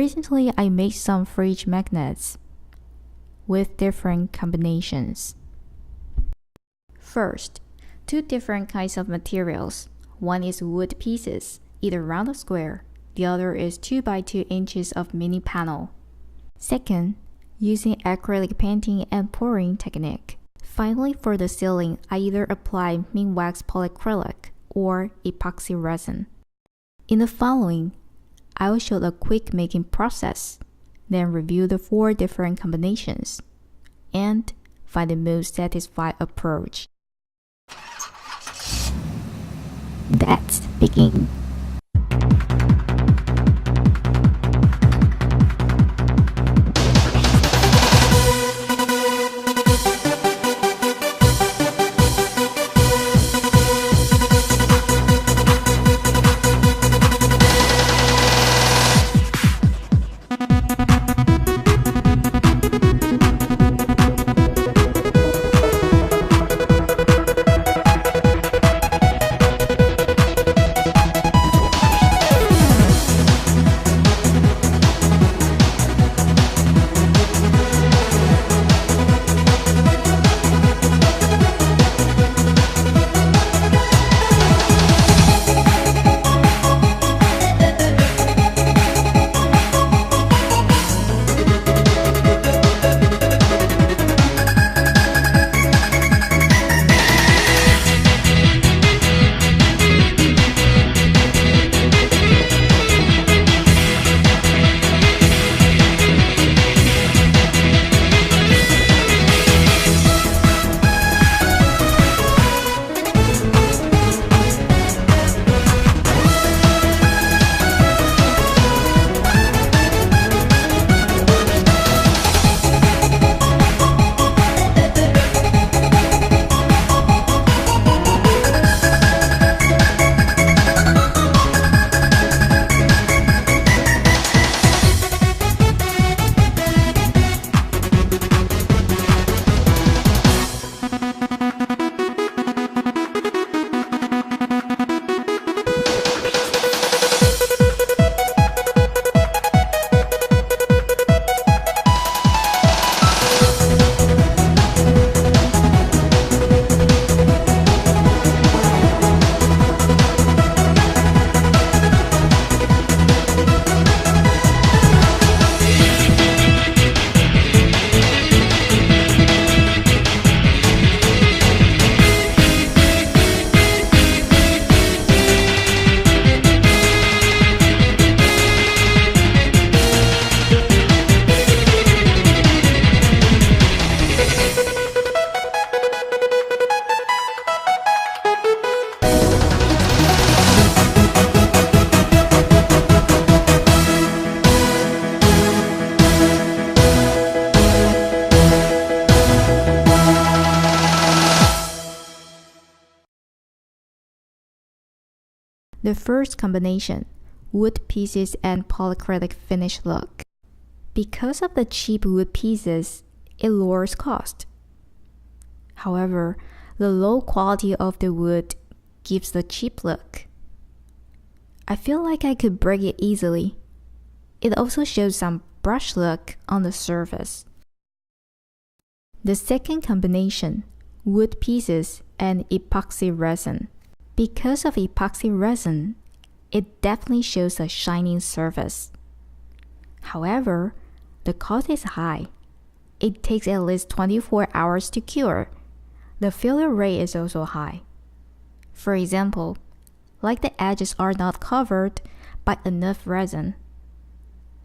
Recently, I made some fridge magnets with different combinations. First, two different kinds of materials. One is wood pieces, either round or square. The other is 2 by 2 inches of mini panel. Second, using acrylic painting and pouring technique. Finally, for the sealing, I either apply Minwax Polycrylic or Epoxy resin. In the following, I will show the quick making process, then review the 4 different combinations, and find the most satisfying approach. Let's begin. The first combination, wood pieces and polycrylic finish look. Because of the cheap wood pieces, it lowers cost. However, the low quality of the wood gives the cheap look. I feel like I could break it easily. It also shows some brush look on the surface. The second combination, wood pieces and epoxy resin. Because of epoxy resin, it definitely shows a shining surface. However, the cost is high. It takes at least 24 hours to cure. The failure rate is also high. For example, like the edges are not covered by enough resin,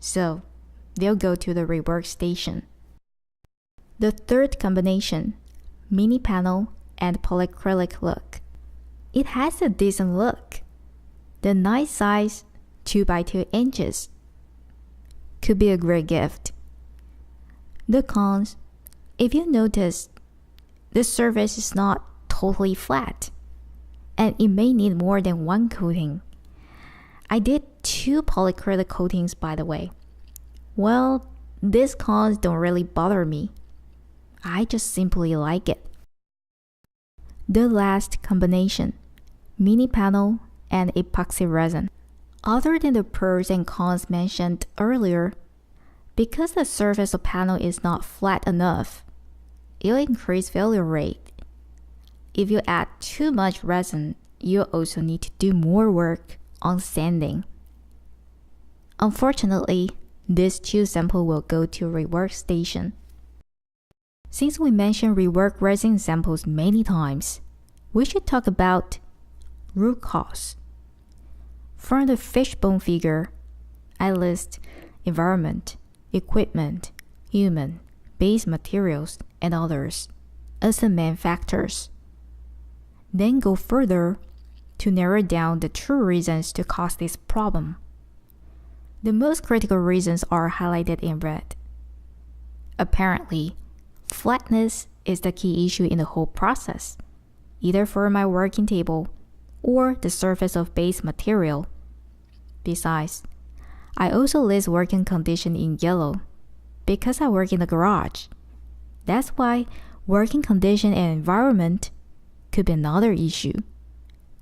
so they'll go to the rework station. The third combination, mini panel and polycrylic look. It has a decent look. The nice size, 2 by 2 inches, could be a great gift. The cons, if you notice, the surface is not totally flat, and it may need more than one coating. I did 2 polycrylic coatings, by the way. Well, these cons don't really bother me. I just simply like it. The last combination, mini panel and epoxy resin. Other than the pros and cons mentioned earlier, because the surface of panel is not flat enough, it'll increase failure rate. If you add too much resin, you'll also need to do more work on sanding. Unfortunately, this 2 sample will go to rework station. Since we mentioned rework resin samples many times, we should talk about root cause. From the fishbone figure, I list environment, equipment, human, base materials, and others as the main factors. Then go further to narrow down the true reasons to cause this problem. The most critical reasons are highlighted in red. Apparently, flatness is the key issue in the whole process, either for my working table or the surface of base material. Besides, I also list working condition in yellow because I work in the garage. That's why working condition and environment could be another issue.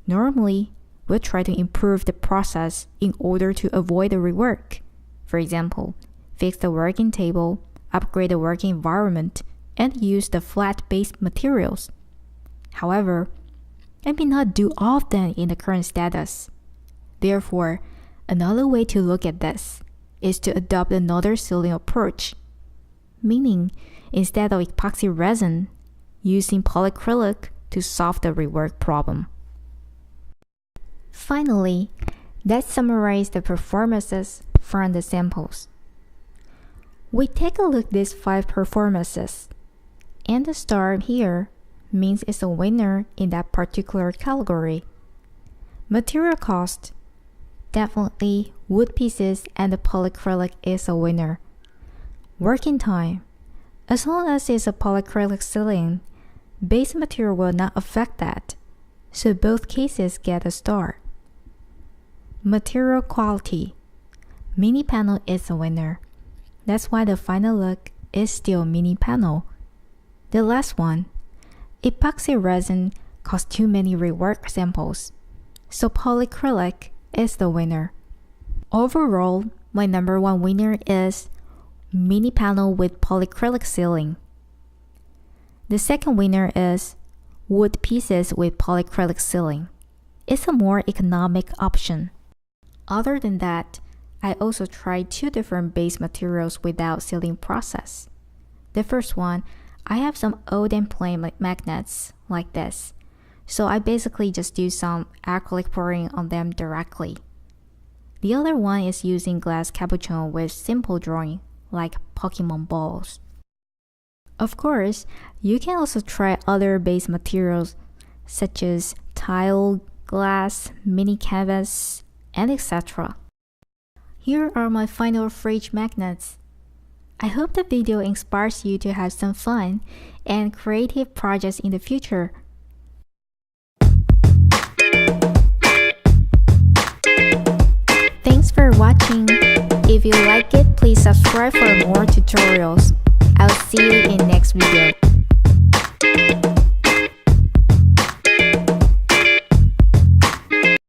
Normally, we'll try to improve the process in order to avoid the rework. For example, fix the working table, upgrade the working environment, and use the flat base materials. However, I may not do all of them in the current status. Therefore, another way to look at this is to adopt another sealing approach, meaning instead of epoxy resin, using polycrylic to solve the rework problem. Finally, let's summarize the performances from the samples. We take a look at these 5 performances, and the star here means it's a winner in that particular category. Material cost, definitely wood pieces and the polycrylic is a winner. Working time, as long as it's a polycrylic sealing, base material will not affect that, so both cases get a star. Material quality, mini panel is a winner. That's why the final look is still mini panel. The last one, epoxy resin costs too many rework samples, so polycrylic is the winner. Overall, my number 1 winner is mini panel with polycrylic sealing. The second winner is wood pieces with polycrylic sealing. It's a more economic option. Other than that, I also tried 2 different base materials without sealing process. The first one, I have some old and plain magnets like this, so I basically just do some acrylic pouring on them directly. The other one is using glass capuchon with simple drawing like Pokemon balls. Of course, you can also try other base materials such as tile, glass, mini canvas, and etc. Here are my final fridge magnets. I hope the video inspires you to have some fun and creative projects in the future. Thanks for watching. If you like it, please subscribe for more tutorials. I'll see you in next video.